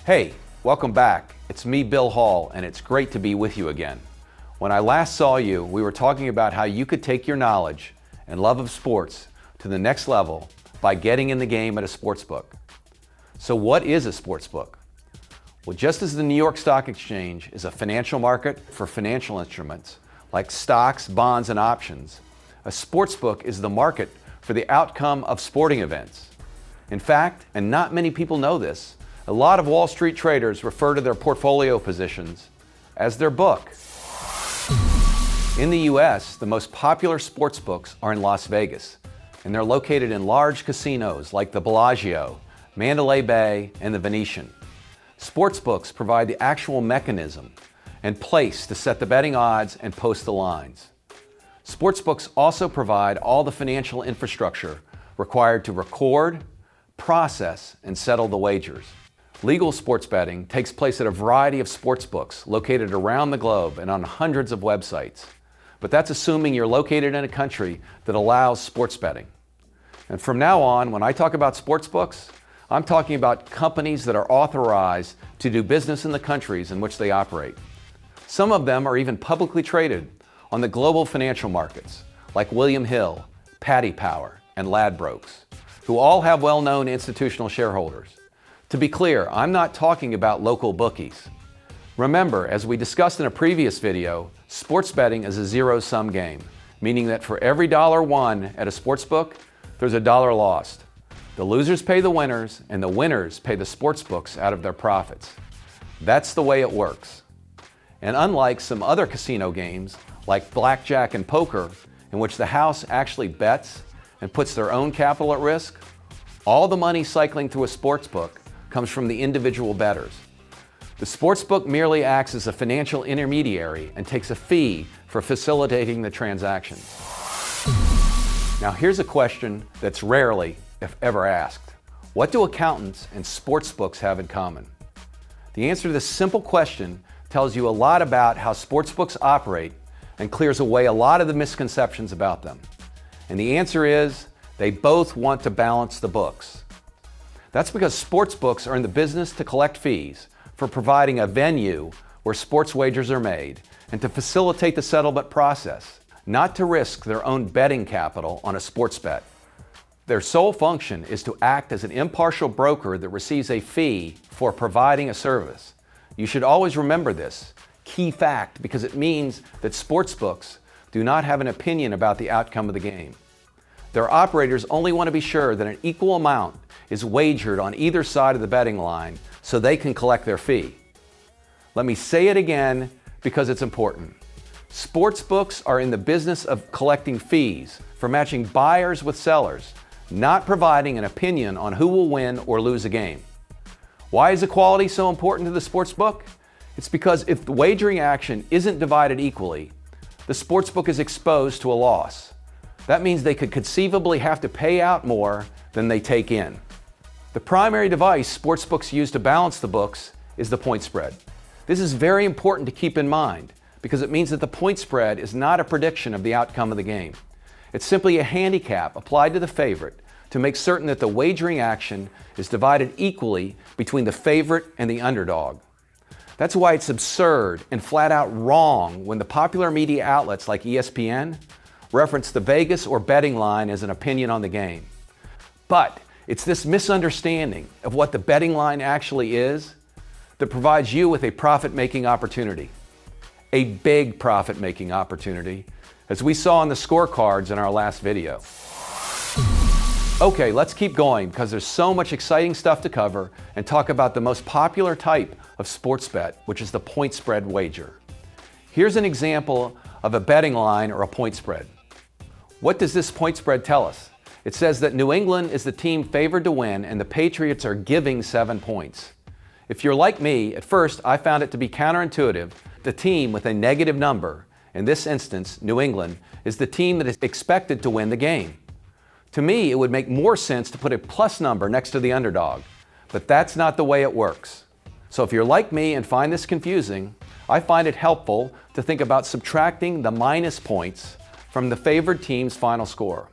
Hey, welcome back. It's me, Bill Hall, and it's great to be with you again. When I last saw you, we were talking about how you could take your knowledge and love of sports to the next level by getting in the game at a sports book. So what is a sports book? Well, just as the New York Stock Exchange is a financial market for financial instruments like stocks, bonds, and options, a sports book is the market for the outcome of sporting events. In fact, and not many people know this, a lot of Wall Street traders refer to their portfolio positions as their book. In the US, the most popular sports books are in Las Vegas, and they're located in large casinos like the Bellagio, Mandalay Bay, and the Venetian. Sports books provide the actual mechanism and place to set the betting odds and post the lines. Sports books also provide all the financial infrastructure required to record, process, and settle the wagers. Legal sports betting takes place at a variety of sports books located around the globe and on hundreds of websites. But that's assuming you're located in a country that allows sports betting. And from now on, when I talk about sports books, I'm talking about companies that are authorized to do business in the countries in which they operate. Some of them are even publicly traded on the global financial markets, like William Hill, Paddy Power, and Ladbrokes, who all have well-known institutional shareholders. To be clear, I'm not talking about local bookies. Remember, as we discussed in a previous video, sports betting is a zero-sum game, meaning that for every dollar won at a sports book, there's a dollar lost. The losers pay the winners, and the winners pay the sports books out of their profits. That's the way it works. And unlike some other casino games, like blackjack and poker, in which the house actually bets and puts their own capital at risk, all the money cycling through a sports book comes from the individual bettors. The sports book merely acts as a financial intermediary and takes a fee for facilitating the transaction. Now here's a question that's rarely, if ever, asked. What do accountants and sports books have in common? The answer to this simple question tells you a lot about how sports books operate and clears away a lot of the misconceptions about them. And the answer is, they both want to balance the books. That's because sports books are in the business to collect fees for providing a venue where sports wagers are made and to facilitate the settlement process, not to risk their own betting capital on a sports bet. Their sole function is to act as an impartial broker that receives a fee for providing a service. You should always remember this key fact because it means that sports books do not have an opinion about the outcome of the game. Their operators only want to be sure that an equal amount is wagered on either side of the betting line so they can collect their fee. Let me say it again because it's important. Sports books are in the business of collecting fees for matching buyers with sellers, not providing an opinion on who will win or lose a game. Why is equality so important to the sports book? It's because if the wagering action isn't divided equally, the sports book is exposed to a loss. That means they could conceivably have to pay out more than they take in. The primary device sports books use to balance the books is the point spread. This is very important to keep in mind because it means that the point spread is not a prediction of the outcome of the game. It's simply a handicap applied to the favorite to make certain that the wagering action is divided equally between the favorite and the underdog. That's why it's absurd and flat out wrong when the popular media outlets like ESPN reference the Vegas or betting line as an opinion on the game. But it's this misunderstanding of what the betting line actually is that provides you with a profit-making opportunity. A big profit-making opportunity, as we saw on the scorecards in our last video. Okay, let's keep going because there's so much exciting stuff to cover and talk about the most popular type of sports bet, which is the point spread wager. Here's an example of a betting line or a point spread. What does this point spread tell us? It says that New England is the team favored to win and the Patriots are giving 7 points. If you're like me, at first I found it to be counterintuitive. The team with a negative number, in this instance, New England, is the team that is expected to win the game. To me, it would make more sense to put a plus number next to the underdog, but that's not the way it works. So if you're like me and find this confusing, I find it helpful to think about subtracting the minus points from the favored team's final score.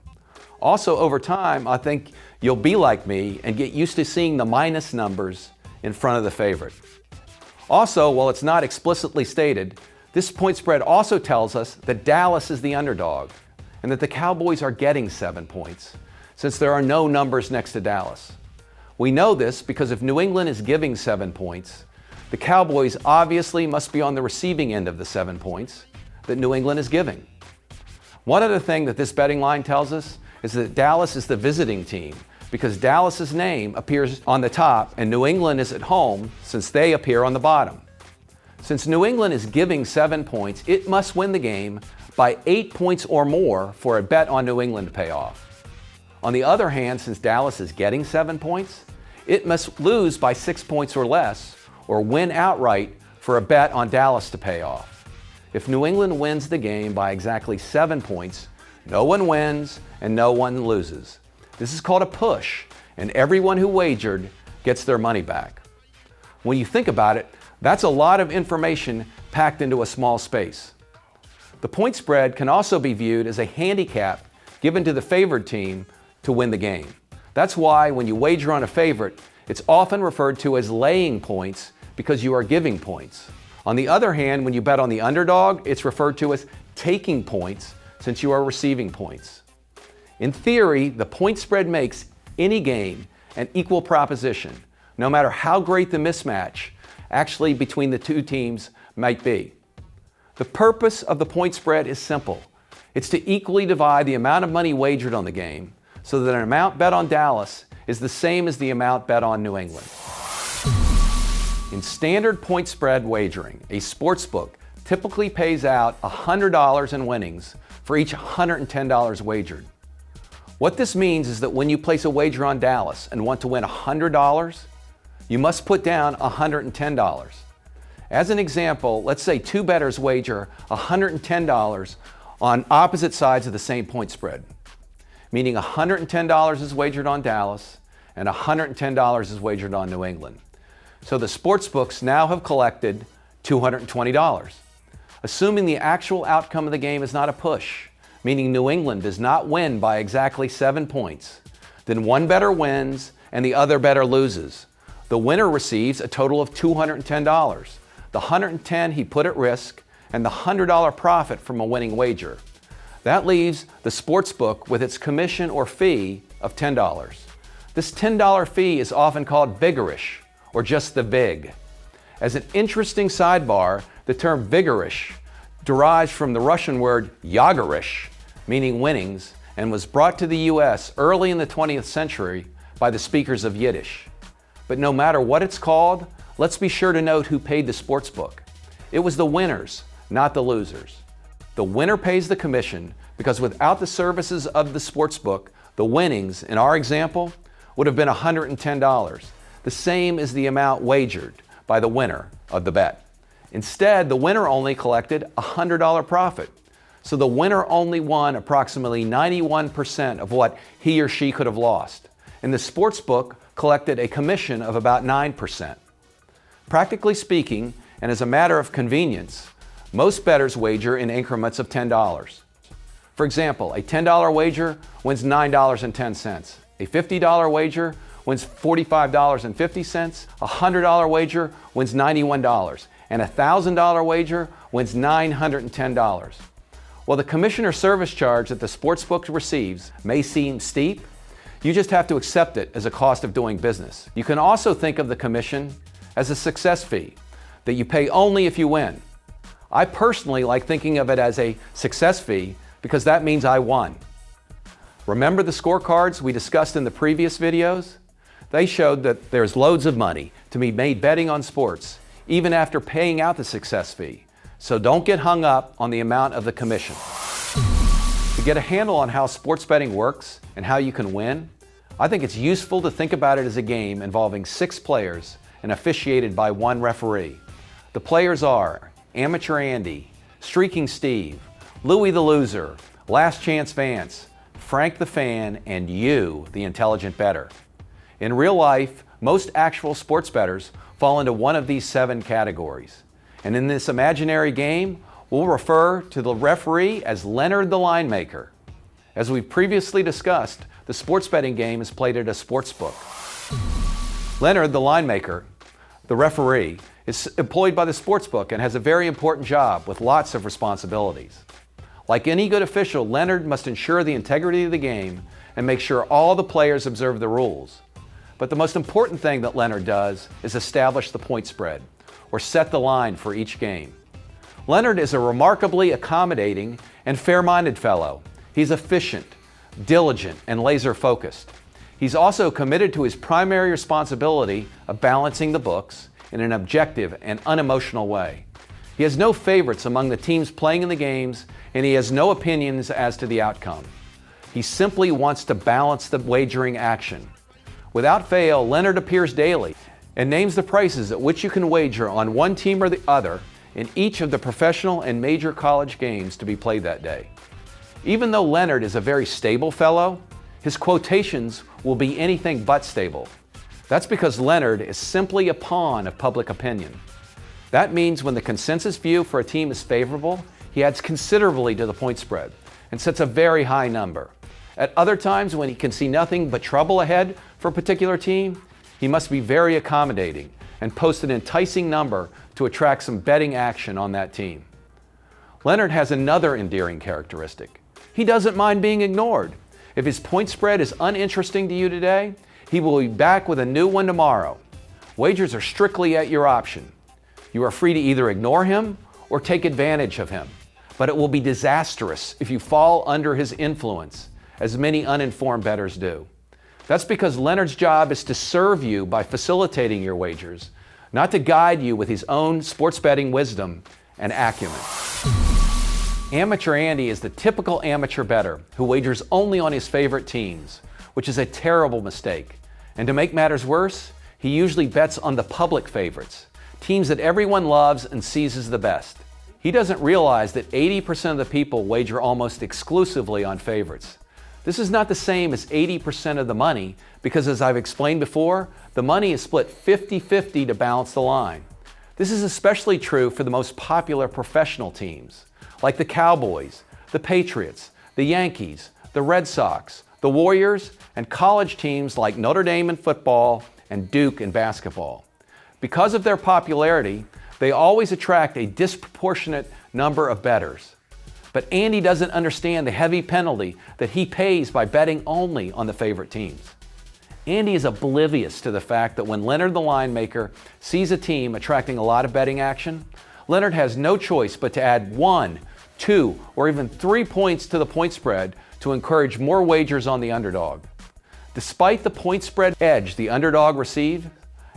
Also, over time, I think you'll be like me and get used to seeing the minus numbers in front of the favorite. Also, while it's not explicitly stated, this point spread also tells us that Dallas is the underdog and that the Cowboys are getting 7 points, since there are no numbers next to Dallas. We know this because if New England is giving 7 points, the Cowboys obviously must be on the receiving end of the 7 points that New England is giving. One other thing that this betting line tells us is that Dallas is the visiting team because Dallas's name appears on the top and New England is at home since they appear on the bottom. Since New England is giving 7 points, it must win the game by 8 points or more for a bet on New England to pay off. On the other hand, since Dallas is getting 7 points, it must lose by 6 points or less or win outright for a bet on Dallas to pay off. If New England wins the game by exactly 7 points, no one wins and no one loses. This is called a push, and everyone who wagered gets their money back. When you think about it, that's a lot of information packed into a small space. The point spread can also be viewed as a handicap given to the favored team to win the game. That's why when you wager on a favorite, it's often referred to as laying points because you are giving points. On the other hand, when you bet on the underdog, it's referred to as taking points since you are receiving points. In theory, the point spread makes any game an equal proposition, no matter how great the mismatch actually between the two teams might be. The purpose of the point spread is simple. It's to equally divide the amount of money wagered on the game so that an amount bet on Dallas is the same as the amount bet on New England. In standard point spread wagering, a sportsbook typically pays out $100 in winnings for each $110 wagered. What this means is that when you place a wager on Dallas and want to win $100, you must put down $110. As an example, let's say two bettors wager $110 on opposite sides of the same point spread, meaning $110 is wagered on Dallas and $110 is wagered on New England. So the sportsbooks now have collected $220. Assuming the actual outcome of the game is not a push, meaning New England does not win by exactly 7 points, then one bettor wins and the other bettor loses. The winner receives a total of $210. The $110 he put at risk and the $100 profit from a winning wager. That leaves the sportsbook with its commission or fee of $10. This $10 fee is often called vigorish, or just the vig. As an interesting sidebar, the term vigorish derives from the Russian word yagorish, meaning winnings, and was brought to the US early in the 20th century by the speakers of Yiddish. But no matter what it's called, let's be sure to note who paid the sportsbook. It was the winners, not the losers. The winner pays the commission because without the services of the sportsbook, the winnings, in our example, would have been $110, the same as the amount wagered by the winner of the bet. Instead, the winner only collected a $100 profit. So the winner only won approximately 91% of what he or she could have lost. And the sportsbook collected a commission of about 9%. Practically speaking, and as a matter of convenience, most bettors wager in increments of $10. For example, a $10 wager wins $9.10. A $50 wager wins $45.50. A $100 wager wins $91. And a $1,000 wager wins $910. While the commission or service charge that the sportsbook receives may seem steep, you just have to accept it as a cost of doing business. You can also think of the commission as a success fee that you pay only if you win. I personally like thinking of it as a success fee because that means I won. Remember the scorecards we discussed in the previous videos? They showed that there's loads of money to be made betting on sports, even after paying out the success fee. So don't get hung up on the amount of the commission. To get a handle on how sports betting works and how you can win, I think it's useful to think about it as a game involving 6 players and officiated by 1 referee. The players are Amateur Andy, Streaking Steve, Louie the Loser, Last Chance Vance, Frank the Fan, and you, the intelligent bettor. In real life, most actual sports bettors fall into one of these 7 categories. And in this imaginary game, we'll refer to the referee as Leonard the Line Maker. As we've previously discussed, the sports betting game is played at a sports book. Leonard the Line Maker the referee, is employed by the sportsbook and has a very important job with lots of responsibilities. Like any good official, Leonard must ensure the integrity of the game and make sure all the players observe the rules. But the most important thing that Leonard does is establish the point spread, or set the line for each game. Leonard is a remarkably accommodating and fair-minded fellow. He's efficient, diligent, and laser-focused. He's also committed to his primary responsibility of balancing the books in an objective and unemotional way. He has no favorites among the teams playing in the games, and he has no opinions as to the outcome. He simply wants to balance the wagering action. Without fail, Leonard appears daily and names the prices at which you can wager on one team or the other in each of the professional and major college games to be played that day. Even though Leonard is a very stable fellow, his quotations will be anything but stable. That's because Leonard is simply a pawn of public opinion. That means when the consensus view for a team is favorable, he adds considerably to the point spread and sets a very high number. At other times, when he can see nothing but trouble ahead for a particular team, he must be very accommodating and post an enticing number to attract some betting action on that team. Leonard has another endearing characteristic. He doesn't mind being ignored. If his point spread is uninteresting to you today, he will be back with a new one tomorrow. Wagers are strictly at your option. You are free to either ignore him or take advantage of him, but it will be disastrous if you fall under his influence, as many uninformed bettors do. That's because Leonard's job is to serve you by facilitating your wagers, not to guide you with his own sports betting wisdom and acumen. Amateur Andy is the typical amateur bettor who wagers only on his favorite teams, which is a terrible mistake. And to make matters worse, he usually bets on the public favorites, teams that everyone loves and sees as the best. He doesn't realize that 80% of the people wager almost exclusively on favorites. This is not the same as 80% of the money because, as I've explained before, the money is split 50-50 to balance the line. This is especially true for the most popular professional teams, like the Cowboys, the Patriots, the Yankees, the Red Sox, the Warriors, and college teams like Notre Dame in football and Duke in basketball. Because of their popularity, they always attract a disproportionate number of bettors. But Andy doesn't understand the heavy penalty that he pays by betting only on the favorite teams. Andy is oblivious to the fact that when Leonard the line maker sees a team attracting a lot of betting action, Leonard has no choice but to add 1, 2, or even 3 points to the point spread to encourage more wagers on the underdog. Despite the point spread edge the underdog received,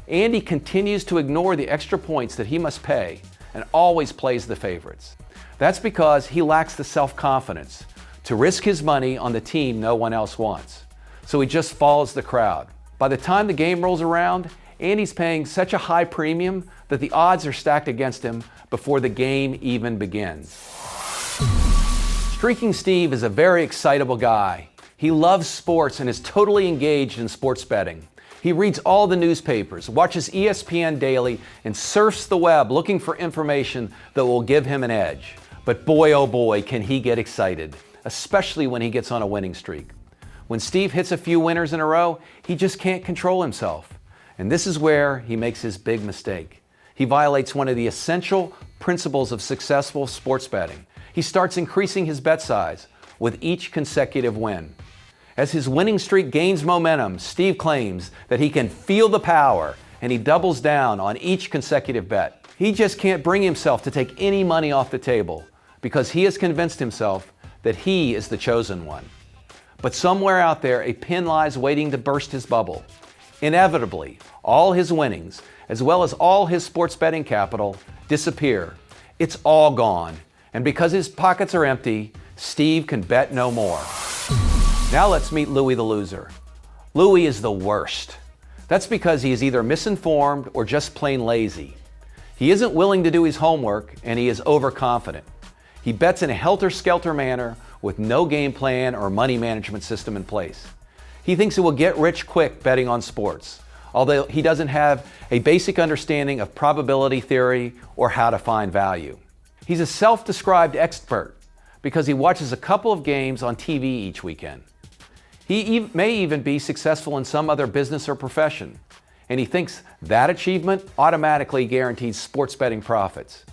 Andy continues to ignore the extra points that he must pay and always plays the favorites. That's because he lacks the self-confidence to risk his money on the team no one else wants. So he just follows the crowd. By the time the game rolls around, Andy's paying such a high premium that the odds are stacked against him before the game even begins. Streaking Steve is a very excitable guy. He loves sports and is totally engaged in sports betting. He reads all the newspapers, watches ESPN daily, and surfs the web looking for information that will give him an edge. But boy, oh boy, can he get excited, especially when he gets on a winning streak. When Steve hits a few winners in a row, he just can't control himself. And this is where he makes his big mistake. He violates one of the essential principles of successful sports betting. He starts increasing his bet size with each consecutive win. As his winning streak gains momentum, Steve claims that he can feel the power, and he doubles down on each consecutive bet. He just can't bring himself to take any money off the table because he has convinced himself that he is the chosen one. But somewhere out there, a pin lies waiting to burst his bubble. Inevitably, all his winnings, as well as all his sports betting capital, disappear. It's all gone. And because his pockets are empty, Steve can bet no more. Now let's meet Louie the loser. Louie is the worst. That's because he is either misinformed or just plain lazy. He isn't willing to do his homework, and he is overconfident. He bets in a helter-skelter manner with no game plan or money management system in place. He thinks he will get rich quick betting on sports, although he doesn't have a basic understanding of probability theory or how to find value. He's a self-described expert because he watches a couple of games on TV each weekend. He may even be successful in some other business or profession. and he thinks that achievement automatically guarantees sports betting profits.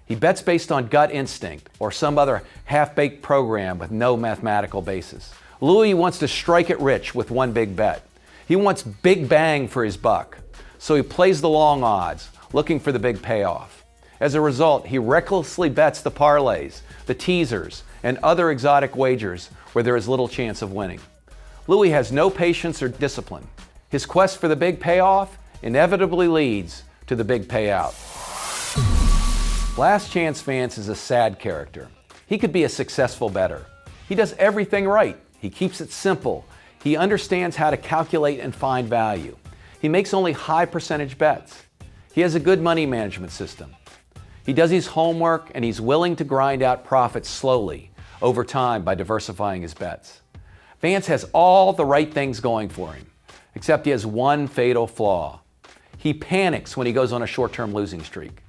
He bets based on gut instinct or some other half-baked program with no mathematical basis. Louis wants to strike it rich with one big bet. He wants big bang for his buck, so he plays the long odds, looking for the big payoff. As a result, he recklessly bets the parlays, the teasers, and other exotic wagers where there is little chance of winning. Louis has no patience or discipline. His quest for the big payoff inevitably leads to the big payout. Last Chance Vance is a sad character. He could be a successful bettor. He does everything right. He keeps it simple. He understands how to calculate and find value. He makes only high percentage bets. He has a good money management system. He does his homework and he's willing to grind out profits slowly over time by diversifying his bets. Vance has all the right things going for him, except he has one fatal flaw. He panics when he goes on a short-term losing streak.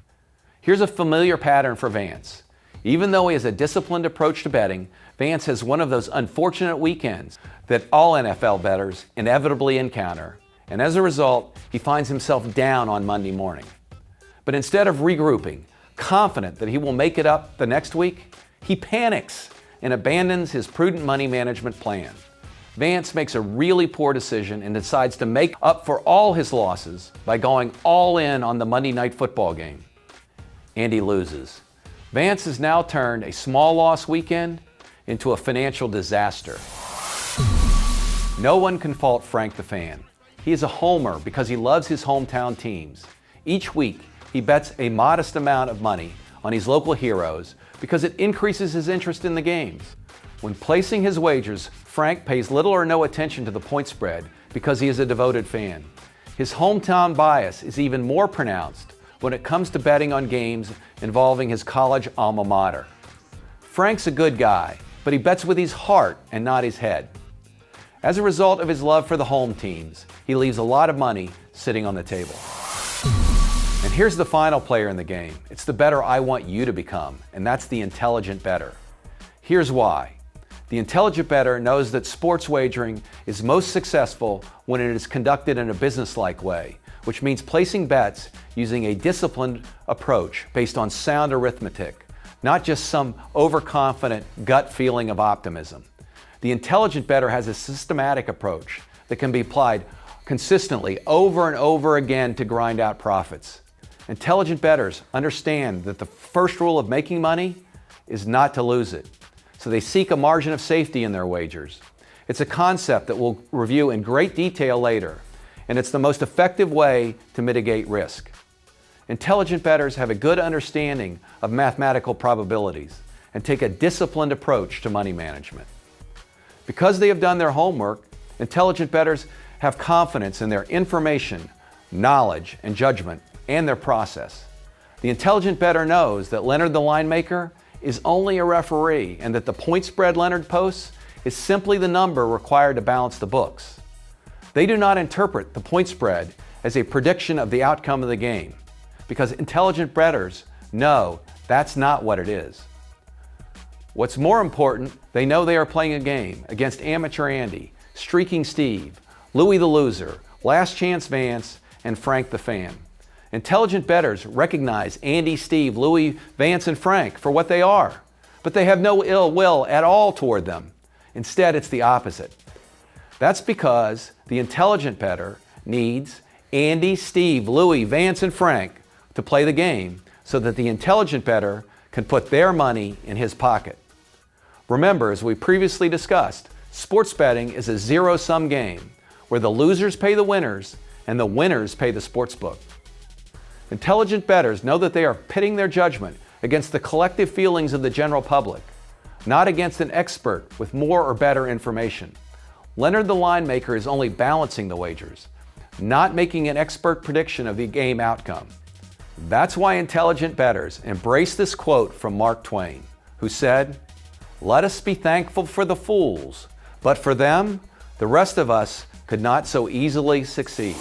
Here's a familiar pattern for Vance. Even though he has a disciplined approach to betting, Vance has one of those unfortunate weekends that all NFL bettors inevitably encounter, and as a result, he finds himself down on Monday morning. But instead of regrouping, confident that he will make it up the next week, he panics and abandons his prudent money management plan. Vance makes a really poor decision and decides to make up for all his losses by going all in on the Monday Night Football game. And he loses. Vance has now turned a small loss weekend into a financial disaster. No one can fault Frank the Fan. He is a homer because he loves his hometown teams. Each week, he bets a modest amount of money on his local heroes because it increases his interest in the games. When placing his wagers, Frank pays little or no attention to the point spread because he is a devoted fan. His hometown bias is even more pronounced when it comes to betting on games involving his college alma mater. Frank's a good guy, but he bets with his heart and not his head. As a result of his love for the home teams, he leaves a lot of money sitting on the table. And here's the final player in the game. It's the bettor I want you to become, and that's the intelligent bettor. Here's why. The intelligent bettor knows that sports wagering is most successful when it is conducted in a business-like way, which means placing bets using a disciplined approach based on sound arithmetic, not just some overconfident gut feeling of optimism. The intelligent bettor has a systematic approach that can be applied consistently over and over again to grind out profits. Intelligent bettors understand that the first rule of making money is not to lose it, so they seek a margin of safety in their wagers. It's a concept that we'll review in great detail later, and it's the most effective way to mitigate risk. Intelligent bettors have a good understanding of mathematical probabilities and take a disciplined approach to money management. Because they have done their homework, intelligent bettors have confidence in their information, knowledge, and judgment, and their process. The intelligent bettor knows that Leonard the line maker is only a referee and that the point spread Leonard posts is simply the number required to balance the books. They do not interpret the point spread as a prediction of the outcome of the game because intelligent bettors know that's not what it is. What's more important, they know they are playing a game against Amateur Andy, Streaking Steve, Louis the Loser, Last Chance Vance, and Frank the Fan. Intelligent bettors recognize Andy, Steve, Louis, Vance, and Frank for what they are, but they have no ill will at all toward them. Instead, it's the opposite. That's because the intelligent bettor needs Andy, Steve, Louis, Vance, and Frank to play the game so that the intelligent bettor can put their money in his pocket. Remember, as we previously discussed, sports betting is a zero-sum game where the losers pay the winners and the winners pay the sportsbook. Intelligent bettors know that they are pitting their judgment against the collective feelings of the general public, not against an expert with more or better information. Leonard the line maker is only balancing the wagers, not making an expert prediction of the game outcome. That's why intelligent bettors embrace this quote from Mark Twain, who said, "Let us be thankful for the fools, but for them, the rest of us could not so easily succeed."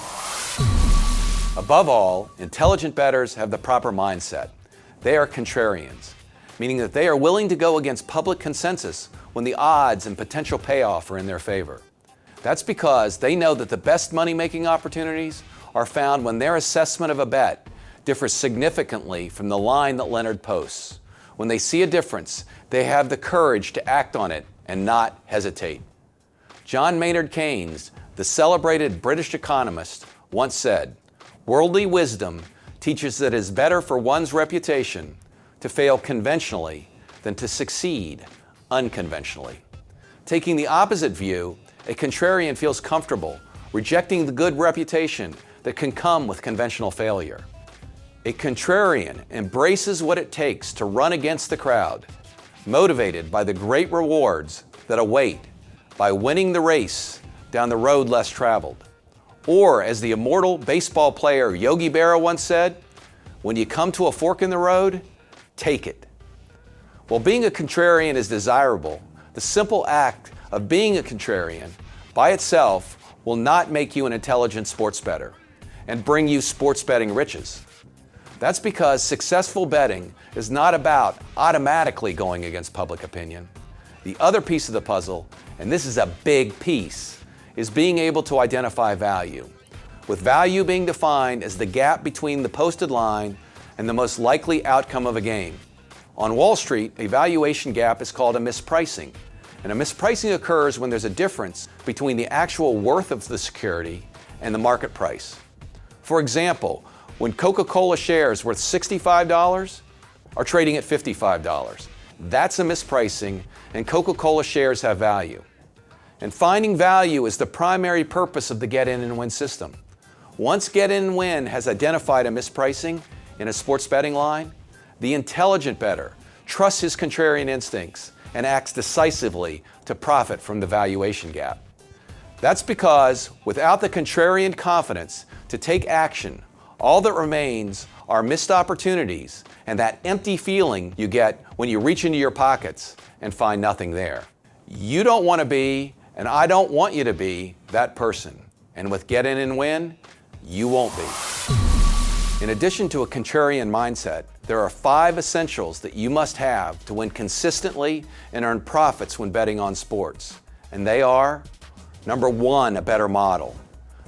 Above all, intelligent bettors have the proper mindset. They are contrarians, meaning that they are willing to go against public consensus when the odds and potential payoff are in their favor. That's because they know that the best money-making opportunities are found when their assessment of a bet differs significantly from the line that Leonard posts. When they see a difference, they have the courage to act on it and not hesitate. John Maynard Keynes, the celebrated British economist, once said, "Worldly wisdom teaches that it is better for one's reputation to fail conventionally than to succeed unconventionally." Taking the opposite view, a contrarian feels comfortable rejecting the good reputation that can come with conventional failure. A contrarian embraces what it takes to run against the crowd, motivated by the great rewards that await by winning the race down the road less traveled. Or, as the immortal baseball player Yogi Berra once said, "When you come to a fork in the road, take it." While being a contrarian is desirable, the simple act of being a contrarian by itself will not make you an intelligent sports bettor and bring you sports betting riches. That's because successful betting is not about automatically going against public opinion. The other piece of the puzzle, and this is a big piece, is being able to identify value, with value being defined as the gap between the posted line and the most likely outcome of a game. On Wall Street, a valuation gap is called a mispricing, and a mispricing occurs when there's a difference between the actual worth of the security and the market price. For example, when Coca-Cola shares worth $65 are trading at $55. That's a mispricing, and Coca-Cola shares have value. And finding value is the primary purpose of the Get In and Win system. Once Get In and Win has identified a mispricing in a sports betting line, the intelligent bettor trusts his contrarian instincts and acts decisively to profit from the valuation gap. That's because without the contrarian confidence to take action, all that remains are missed opportunities and that empty feeling you get when you reach into your pockets and find nothing there. You don't want to be, and I don't want you to be, that person. And with Get In and Win, you won't be. In addition to a contrarian mindset, there are 5 essentials that you must have to win consistently and earn profits when betting on sports. And they are: number 1, a better model;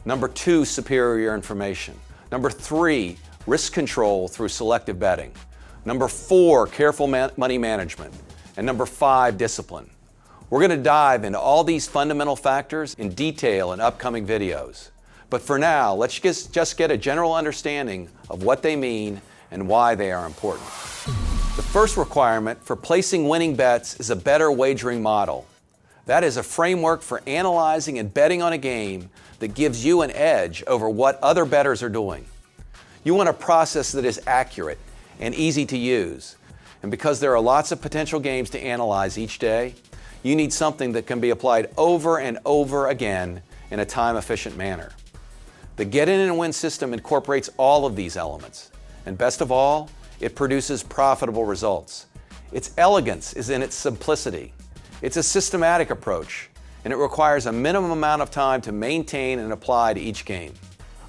number 2, superior information; number 3, risk control through selective betting; number 4, careful money management; and number 5, discipline. We're going to dive into all these fundamental factors in detail in upcoming videos. But for now, let's just get a general understanding of what they mean and why they are important. The first requirement for placing winning bets is a better wagering model. That is a framework for analyzing and betting on a game that gives you an edge over what other bettors are doing. You want a process that is accurate and easy to use. And because there are lots of potential games to analyze each day, you need something that can be applied over and over again in a time-efficient manner. The Get In and Win system incorporates all of these elements. And best of all, it produces profitable results. Its elegance is in its simplicity. It's a systematic approach, and it requires a minimum amount of time to maintain and apply to each game.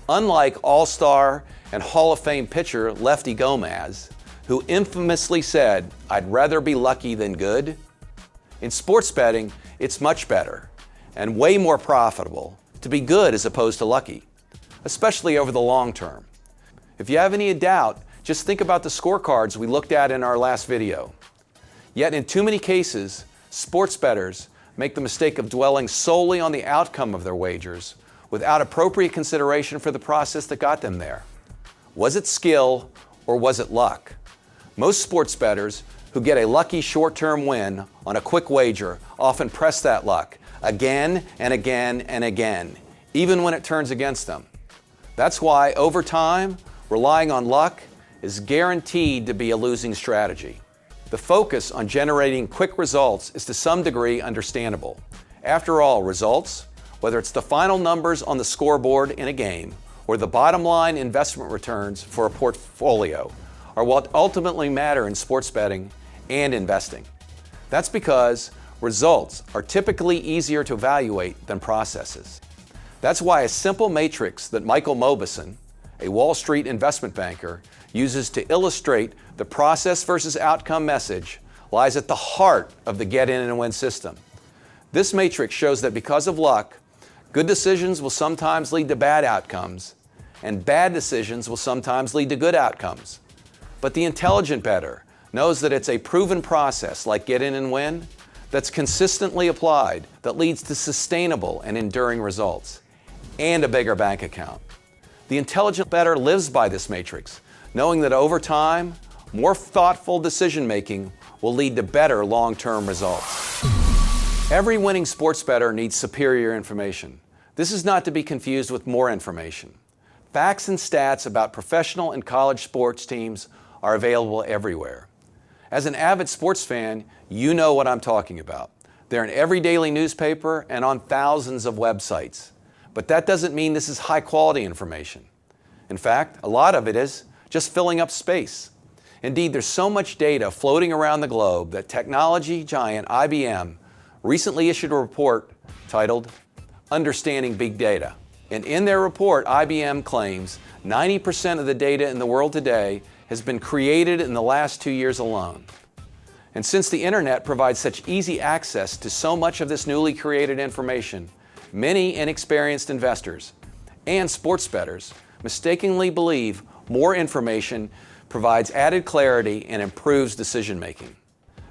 Unlike All-Star and Hall of Fame pitcher Lefty Gomez, who infamously said, "I'd rather be lucky than good," in sports betting, it's much better and way more profitable to be good as opposed to lucky, especially over the long term. If you have any doubt, just think about the scorecards we looked at in our last video. Yet in too many cases, sports bettors make the mistake of dwelling solely on the outcome of their wagers without appropriate consideration for the process that got them there. Was it skill or was it luck? Most sports bettors who get a lucky short-term win on a quick wager often press that luck again and again and again, even when it turns against them. That's why, over time, relying on luck is guaranteed to be a losing strategy. The focus on generating quick results is to some degree understandable. After all, results, whether it's the final numbers on the scoreboard in a game or the bottom line investment returns for a portfolio, are what ultimately matter in sports betting and investing. That's because results are typically easier to evaluate than processes. That's why a simple matrix that Michael Mauboussin, a Wall Street investment banker, uses to illustrate the process versus outcome message lies at the heart of the Get In and Win system. This matrix shows that because of luck, good decisions will sometimes lead to bad outcomes, and bad decisions will sometimes lead to good outcomes. But the intelligent bettor knows that it's a proven process like Get In and Win that's consistently applied that leads to sustainable and enduring results and a bigger bank account. The intelligent bettor lives by this matrix, knowing that over time, more thoughtful decision making will lead to better long-term results. Every winning sports bettor needs superior information. This is not to be confused with more information. Facts and stats about professional and college sports teams are available everywhere. As an avid sports fan, you know what I'm talking about. They're in every daily newspaper and on thousands of websites. But that doesn't mean this is high quality information. In fact, a lot of it is just filling up space. Indeed, there's so much data floating around the globe that technology giant IBM recently issued a report titled Understanding Big Data. And in their report, IBM claims 90% of the data in the world today has been created in the last 2 years alone. And since the internet provides such easy access to so much of this newly created information, many inexperienced investors and sports bettors mistakenly believe more information provides added clarity and improves decision making.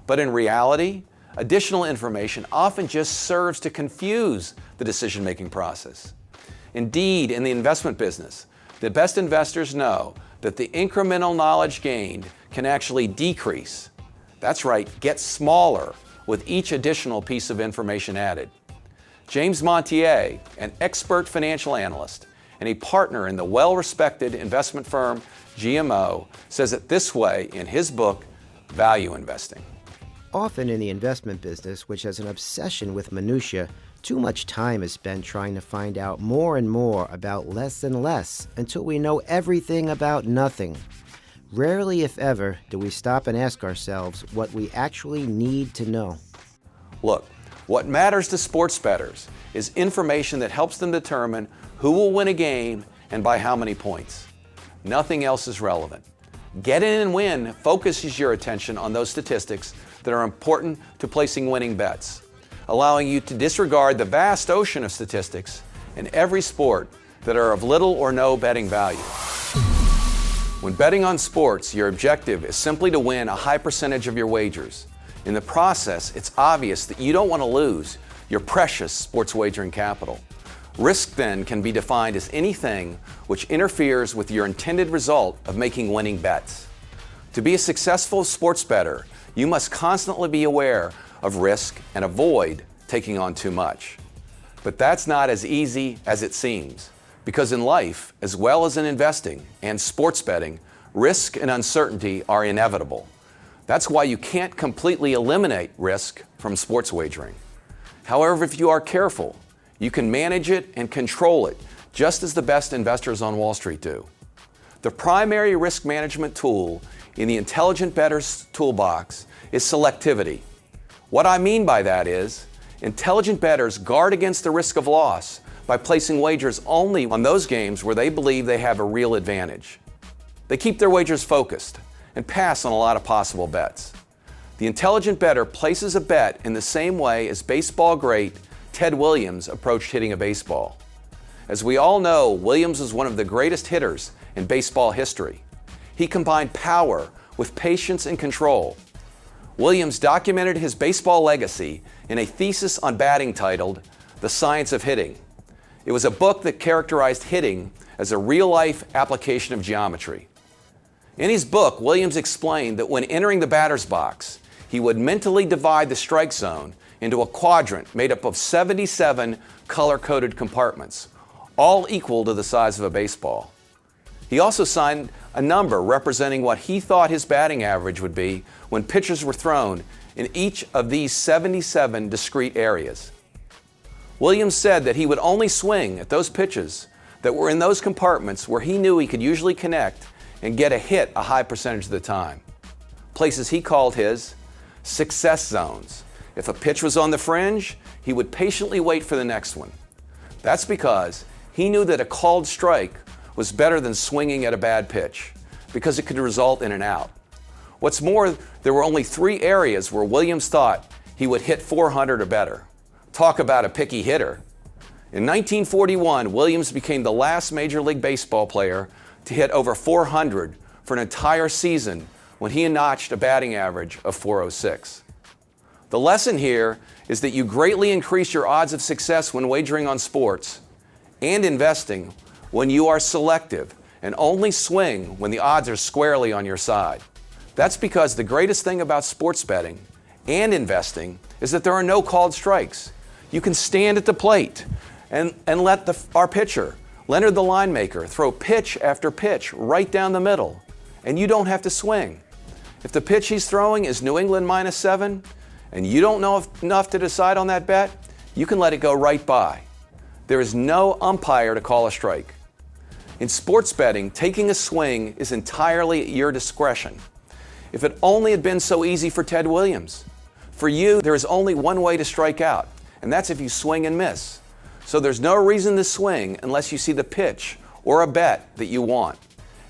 But in reality, additional information often just serves to confuse the decision making process. Indeed, in the investment business, the best investors know that the incremental knowledge gained can actually decrease. That's right, get smaller with each additional piece of information added. James Montier, an expert financial analyst and a partner in the well-respected investment firm GMO, says it this way in his book, Value Investing. Often in the investment business, which has an obsession with minutia, too much time is spent trying to find out more and more about less and less until we know everything about nothing. Rarely, if ever, do we stop and ask ourselves what we actually need to know. Look, what matters to sports bettors is information that helps them determine who will win a game and by how many points. Nothing else is relevant. Get In and Win focuses your attention on those statistics that are important to placing winning bets, allowing you to disregard the vast ocean of statistics in every sport that are of little or no betting value. When betting on sports, your objective is simply to win a high percentage of your wagers. In the process, it's obvious that you don't want to lose your precious sports wagering capital. Risk then can be defined as anything which interferes with your intended result of making winning bets. To be a successful sports bettor, you must constantly be aware of risk and avoid taking on too much. But that's not as easy as it seems, because in life, as well as in investing and sports betting, risk and uncertainty are inevitable. That's why you can't completely eliminate risk from sports wagering. However, if you are careful, you can manage it and control it, just as the best investors on Wall Street do. The primary risk management tool in the intelligent bettor's toolbox is selectivity. What I mean by that is, intelligent bettors guard against the risk of loss by placing wagers only on those games where they believe they have a real advantage. They keep their wagers focused and pass on a lot of possible bets. The intelligent bettor places a bet in the same way as baseball great Ted Williams approached hitting a baseball. As we all know, Williams was one of the greatest hitters in baseball history. He combined power with patience and control. Williams documented his baseball legacy in a thesis on batting titled The Science of Hitting. It was a book that characterized hitting as a real-life application of geometry. In his book, Williams explained that when entering the batter's box, he would mentally divide the strike zone into a quadrant made up of 77 color-coded compartments, all equal to the size of a baseball. He also signed a number representing what he thought his batting average would be when pitches were thrown in each of these 77 discrete areas. Williams said that he would only swing at those pitches that were in those compartments where he knew he could usually connect and get a hit a high percentage of the time. Places he called his success zones. If a pitch was on the fringe, he would patiently wait for the next one. That's because he knew that a called strike was better than swinging at a bad pitch, because it could result in an out. What's more, there were only 3 areas where Williams thought he would hit 400 or better. Talk about a picky hitter. In 1941, Williams became the last Major League Baseball player to hit over 400 for an entire season when he notched a batting average of 406. The lesson here is that you greatly increase your odds of success when wagering on sports and investing when you are selective and only swing when the odds are squarely on your side. That's because the greatest thing about sports betting and investing is that there are no called strikes. You can stand at the plate and let our pitcher, Leonard the linemaker, throw pitch after pitch right down the middle, and you don't have to swing. If the pitch he's throwing is New England -7, and you don't know enough to decide on that bet, you can let it go right by. There is no umpire to call a strike. In sports betting, taking a swing is entirely at your discretion. If it only had been so easy for Ted Williams. For you, there is only one way to strike out, and that's if you swing and miss. So there's no reason to swing unless you see the pitch or a bet that you want.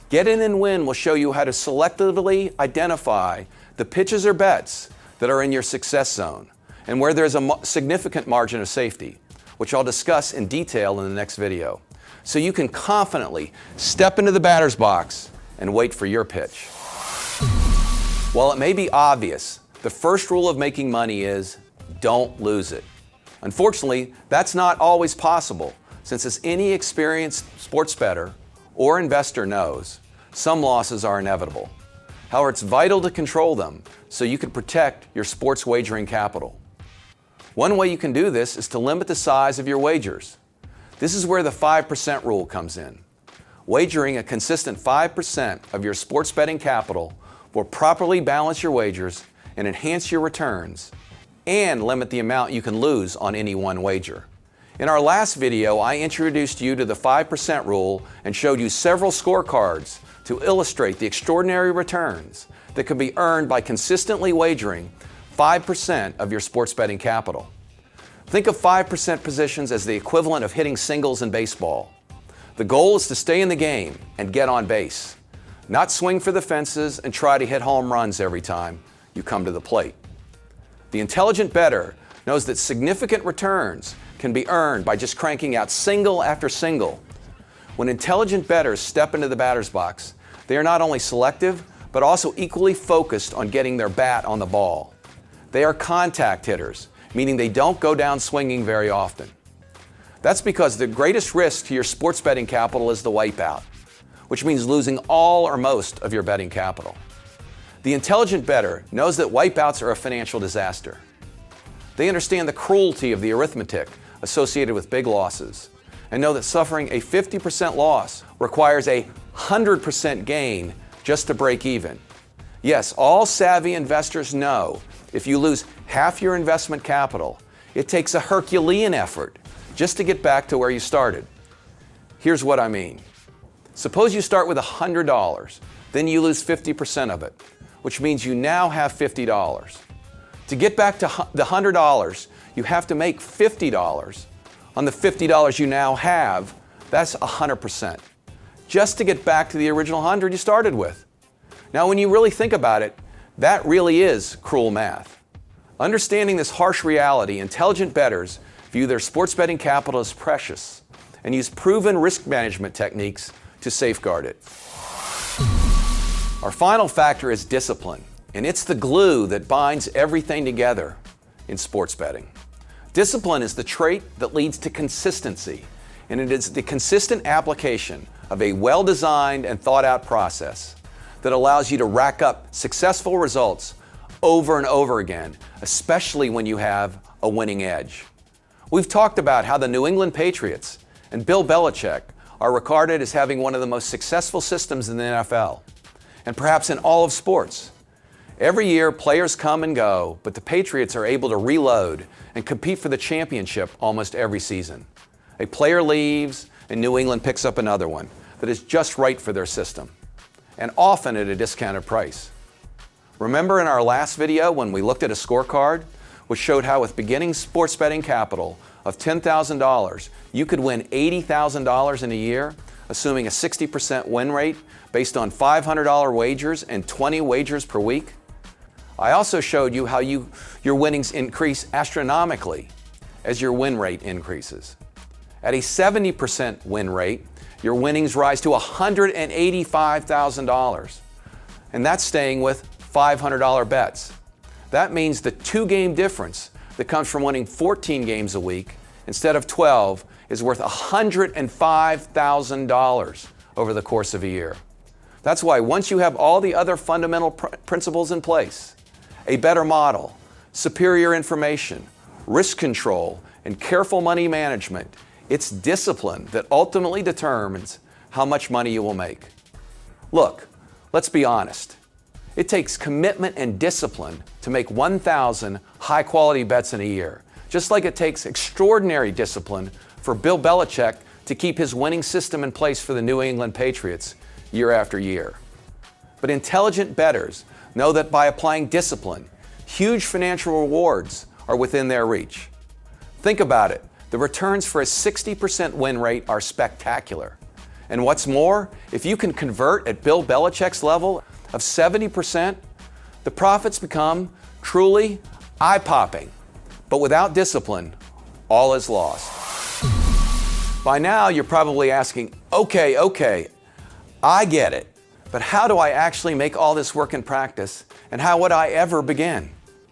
Get In and Win will show you how to selectively identify the pitches or bets that are in your success zone and where there's a significant margin of safety, which I'll discuss in detail in the next video, so you can confidently step into the batter's box and wait for your pitch. While it may be obvious, the first rule of making money is don't lose it. Unfortunately, that's not always possible, since as any experienced sports bettor or investor knows, some losses are inevitable. However, it's vital to control them so you can protect your sports wagering capital. One way you can do this is to limit the size of your wagers. This is where the 5% rule comes in. Wagering a consistent 5% of your sports betting capital will properly balance your wagers and enhance your returns and limit the amount you can lose on any one wager. In our last video, I introduced you to the 5% rule and showed you several scorecards to illustrate the extraordinary returns that can be earned by consistently wagering 5% of your sports betting capital. Think of 5% positions as the equivalent of hitting singles in baseball. The goal is to stay in the game and get on base, not swing for the fences and try to hit home runs every time you come to the plate. The intelligent bettor knows that significant returns can be earned by just cranking out single after single. When intelligent bettors step into the batter's box, they are not only selective, but also equally focused on getting their bat on the ball. They are contact hitters, meaning they don't go down swinging very often. That's because the greatest risk to your sports betting capital is the wipeout, which means losing all or most of your betting capital. The intelligent bettor knows that wipeouts are a financial disaster. They understand the cruelty of the arithmetic associated with big losses and know that suffering a 50% loss requires a 100% gain just to break even. Yes, all savvy investors know if you lose half your investment capital, it takes a Herculean effort just to get back to where you started. Here's what I mean. Suppose you start with $100, then you lose 50% of it, which means you now have $50. To get back to the $100, you have to make $50. On the $50 you now have, that's 100%. Just to get back to the original 100 you started with. Now, when you really think about it, that really is cruel math. Understanding this harsh reality, intelligent bettors view their sports betting capital as precious and use proven risk management techniques to safeguard it. Our final factor is discipline, and it's the glue that binds everything together in sports betting. Discipline is the trait that leads to consistency, and it is the consistent application of a well-designed and thought-out process that allows you to rack up successful results over and over again, especially when you have a winning edge. We've talked about how the New England Patriots and Bill Belichick are regarded as having one of the most successful systems in the NFL, and perhaps in all of sports. Every year, players come and go, but the Patriots are able to reload and compete for the championship almost every season. A player leaves, and New England picks up another one that is just right for their system, and often at a discounted price. Remember in our last video when we looked at a scorecard, which showed how with beginning sports betting capital of $10,000, you could win $80,000 in a year, assuming a 60% win rate based on $500 wagers and 20 wagers per week? I also showed you how your winnings increase astronomically as your win rate increases. At a 70% win rate, your winnings rise to $185,000. And that's staying with $500 bets. That means the 2-game difference that comes from winning 14 games a week instead of 12 is worth $105,000 over the course of a year. That's why once you have all the other fundamental principles in place, a better model, superior information, risk control, and careful money management, it's discipline that ultimately determines how much money you will make. Look, let's be honest. It takes commitment and discipline to make 1,000 high-quality bets in a year, just like it takes extraordinary discipline for Bill Belichick to keep his winning system in place for the New England Patriots year after year. But intelligent bettors know that by applying discipline, huge financial rewards are within their reach. Think about it. The returns for a 60% win rate are spectacular. And what's more, if you can convert at Bill Belichick's level of 70%, the profits become truly eye-popping. But without discipline, all is lost. By now, you're probably asking, okay, I get it, but how do I actually make all this work in practice, and how would I ever begin?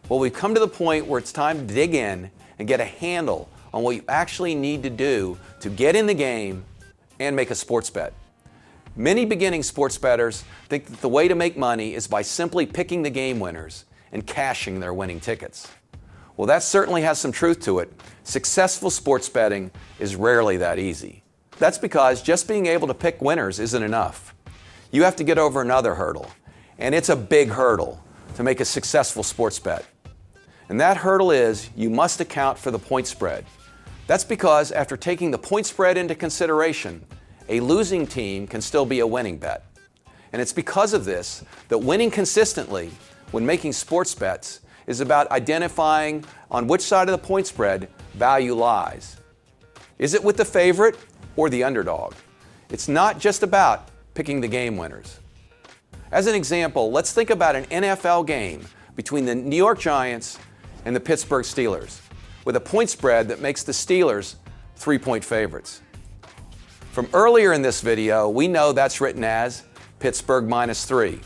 Well, we've come to the point where it's time to dig in and get a handle on what you actually need to do to get in the game and make a sports bet. Many beginning sports bettors think that the way to make money is by simply picking the game winners and cashing their winning tickets. Well, that certainly has some truth to it. Successful sports betting is rarely that easy. That's because just being able to pick winners isn't enough. You have to get over another hurdle, and it's a big hurdle to make a successful sports bet. And that hurdle is you must account for the point spread. That's because after taking the point spread into consideration, a losing team can still be a winning bet. And it's because of this that winning consistently when making sports bets is about identifying on which side of the point spread value lies. Is it with the favorite or the underdog? It's not just about picking the game winners. As an example, let's think about an NFL game between the New York Giants and the Pittsburgh Steelers, with a point spread that makes the Steelers 3-point favorites. From earlier in this video, we know that's written as Pittsburgh -3.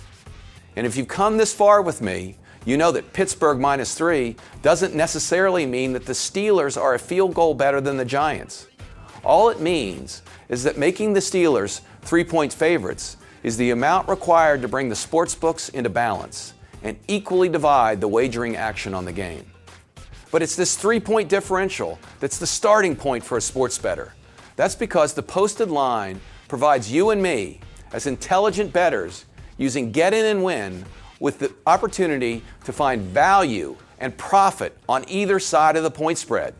And if you've come this far with me, you know that Pittsburgh -3 doesn't necessarily mean that the Steelers are a field goal better than the Giants. All it means is that making the Steelers 3-point favorites is the amount required to bring the sports books into balance and equally divide the wagering action on the game. But it's this 3-point differential that's the starting point for a sports bettor. That's because the posted line provides you and me, as intelligent bettors, using Get In and Win, with the opportunity to find value and profit on either side of the point spread.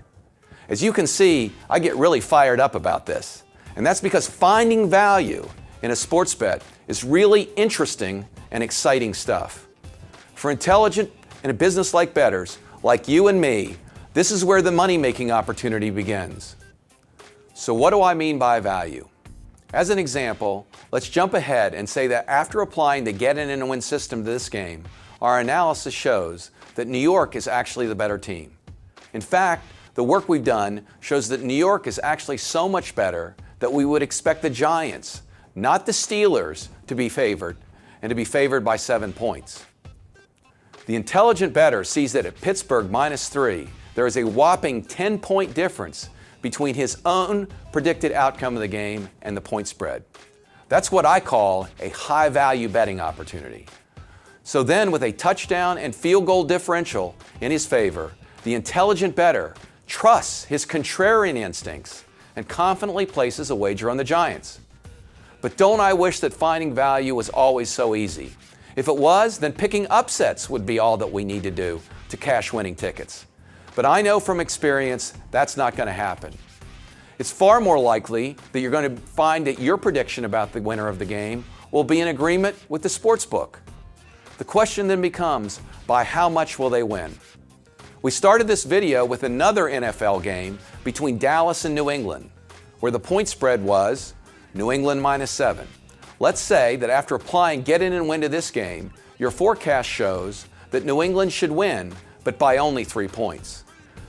As you can see, I get really fired up about this. And that's because finding value in a sports bet is really interesting and exciting stuff. For intelligent and business-like bettors, like you and me, this is where the money-making opportunity begins. So what do I mean by value? As an example, let's jump ahead and say that after applying the Get In and Win system to this game, our analysis shows that New York is actually the better team. In fact, the work we've done shows that New York is actually so much better that we would expect the Giants, not the Steelers, to be favored, and to be favored by 7 points. The intelligent bettor sees that at Pittsburgh -3, there is a whopping 10-point difference between his own predicted outcome of the game and the point spread. That's what I call a high-value betting opportunity. So then, with a touchdown and field goal differential in his favor, the intelligent bettor trusts his contrarian instincts and confidently places a wager on the Giants. But don't I wish that finding value was always so easy? If it was, then picking upsets would be all that we need to do to cash winning tickets. But I know from experience that's not going to happen. It's far more likely that you're going to find that your prediction about the winner of the game will be in agreement with the sports book. The question then becomes, by how much will they win? We started this video with another NFL game between Dallas and New England, where the point spread was New England -7. Let's say that after applying Get In and Win to this game, your forecast shows that New England should win, but by only 3 points.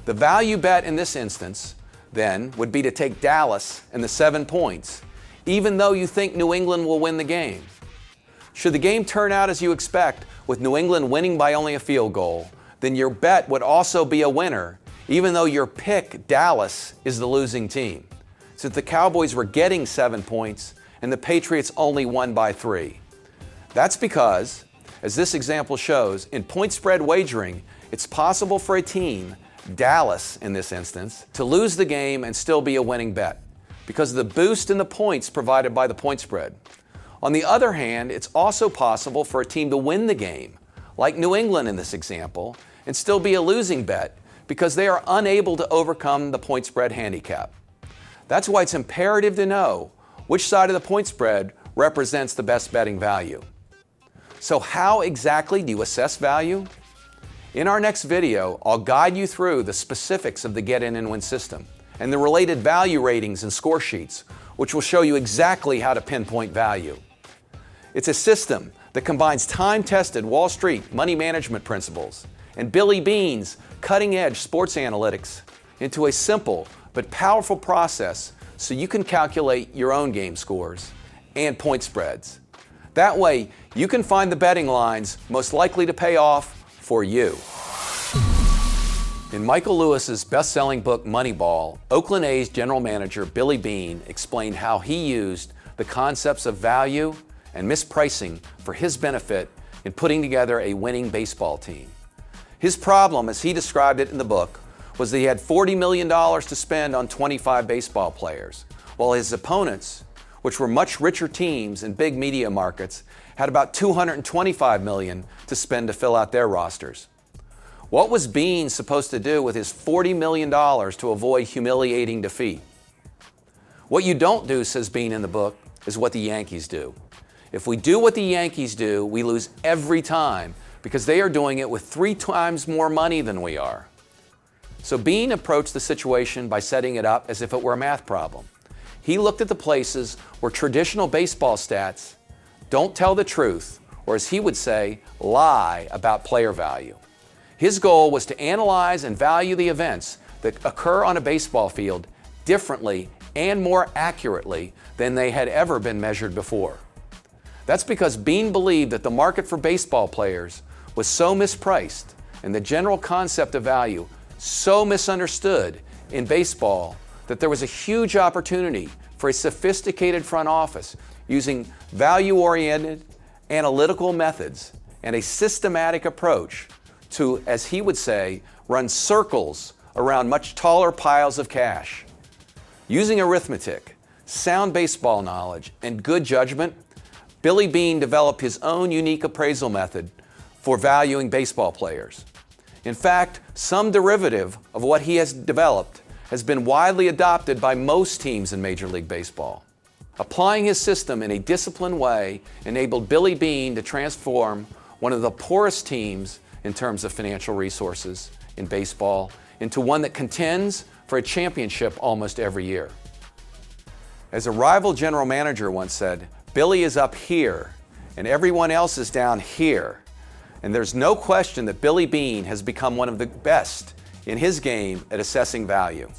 The value bet in this instance then, would be to take Dallas and the 7 points, even though you think New England will win the game. Should the game turn out as you expect, with New England winning by only a field goal, then your bet would also be a winner, even though your pick, Dallas, is the losing team, since the Cowboys were getting 7 points and the Patriots only won by 3. That's because, as this example shows, in point spread wagering, it's possible for a team, Dallas in this instance, to lose the game and still be a winning bet because of the boost in the points provided by the point spread. On the other hand, it's also possible for a team to win the game, like New England in this example, and still be a losing bet because they are unable to overcome the point spread handicap. That's why it's imperative to know which side of the point spread represents the best betting value. So how exactly do you assess value? In our next video, I'll guide you through the specifics of the Get In and Win system and the related value ratings and score sheets, which will show you exactly how to pinpoint value. It's a system that combines time-tested Wall Street money management principles and Billy Beane's cutting-edge sports analytics into a simple but powerful process so you can calculate your own game scores and point spreads. That way, you can find the betting lines most likely to pay off for you. In Michael Lewis's best-selling book Moneyball, Oakland A's general manager Billy Beane explained how he used the concepts of value and mispricing for his benefit in putting together a winning baseball team. His problem, as he described it in the book, was that he had $40 million to spend on 25 baseball players, while his opponents, which were much richer teams in big media markets, had about $225 million to spend to fill out their rosters. What was Beane supposed to do with his $40 million to avoid humiliating defeat? What you don't do, says Beane in the book, is what the Yankees do. If we do what the Yankees do, we lose every time because they are doing it with 3 times more money than we are. So Beane approached the situation by setting it up as if it were a math problem. He looked at the places where traditional baseball stats don't tell the truth, or as he would say, lie about player value. His goal was to analyze and value the events that occur on a baseball field differently and more accurately than they had ever been measured before. That's because Beane believed that the market for baseball players was so mispriced and the general concept of value so misunderstood in baseball that there was a huge opportunity for a sophisticated front office using value-oriented analytical methods and a systematic approach to, as he would say, run circles around much taller piles of cash. Using arithmetic, sound baseball knowledge, and good judgment, Billy Beane developed his own unique appraisal method for valuing baseball players. In fact, some derivative of what he has developed has been widely adopted by most teams in Major League Baseball. Applying his system in a disciplined way enabled Billy Beane to transform one of the poorest teams in terms of financial resources in baseball into one that contends for a championship almost every year. As a rival general manager once said, Billy is up here and everyone else is down here. And there's no question that Billy Beane has become one of the best in his game at assessing value.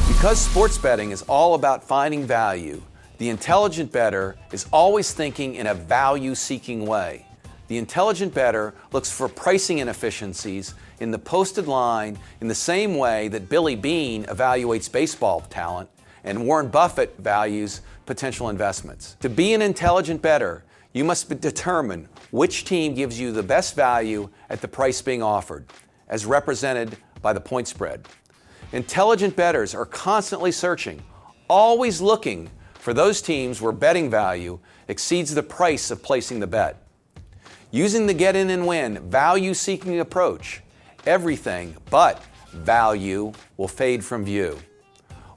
Because sports betting is all about finding value, the intelligent bettor is always thinking in a value-seeking way. The intelligent bettor looks for pricing inefficiencies in the posted line in the same way that Billy Beane evaluates baseball talent and Warren Buffett values potential investments. To be an intelligent bettor, you must determine which team gives you the best value at the price being offered, as represented by the point spread. Intelligent bettors are constantly searching, always looking for those teams where betting value exceeds the price of placing the bet. Using the Get In and Win value-seeking approach, everything but value will fade from view.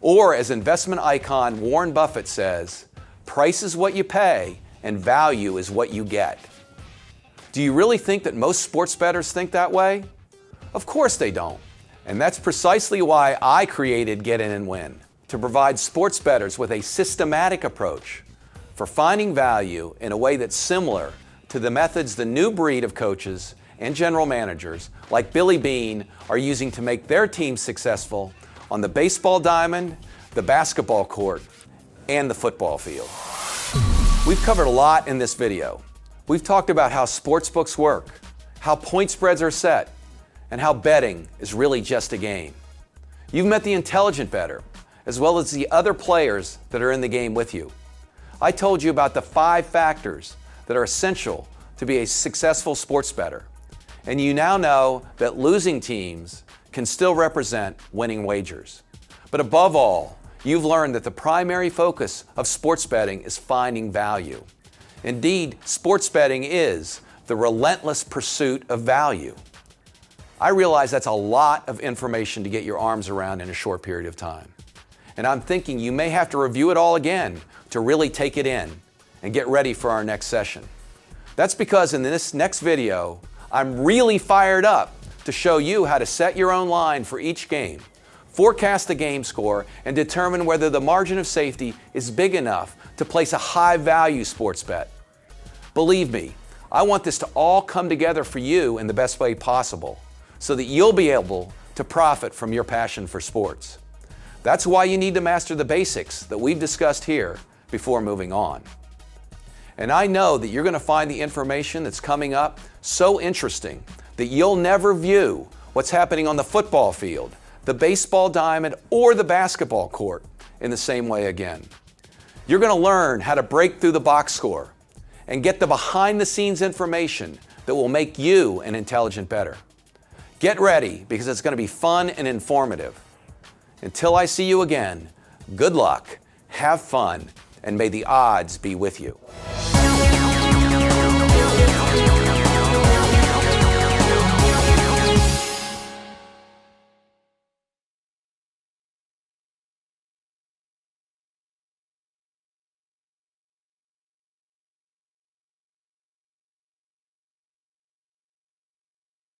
Or as investment icon Warren Buffett says, price is what you pay and value is what you get. Do you really think that most sports bettors think that way? Of course they don't. And that's precisely why I created Get In and Win, to provide sports bettors with a systematic approach for finding value in a way that's similar to the methods the new breed of coaches and general managers like Billy Beane are using to make their teams successful on the baseball diamond, the basketball court, and the football field. We've covered a lot in this video. We've talked about how sportsbooks work, how point spreads are set, and how betting is really just a game. You've met the intelligent bettor, as well as the other players that are in the game with you. I told you about the 5 factors that are essential to be a successful sports bettor. And you now know that losing teams can still represent winning wagers. But above all, you've learned that the primary focus of sports betting is finding value. Indeed, sports betting is the relentless pursuit of value. I realize that's a lot of information to get your arms around in a short period of time. And I'm thinking you may have to review it all again to really take it in and get ready for our next session. That's because in this next video, I'm really fired up to show you how to set your own line for each game, forecast the game score, and determine whether the margin of safety is big enough to place a high-value sports bet. Believe me, I want this to all come together for you in the best way possible so that you'll be able to profit from your passion for sports. That's why you need to master the basics that we've discussed here before moving on. And I know that you're going to find the information that's coming up so interesting that you'll never view what's happening on the football field, the baseball diamond, or the basketball court in the same way again. You're going to learn how to break through the box score and get the behind-the-scenes information that will make you an intelligent bettor. Get ready because it's going to be fun and informative. Until I see you again, good luck, have fun, and may the odds be with you.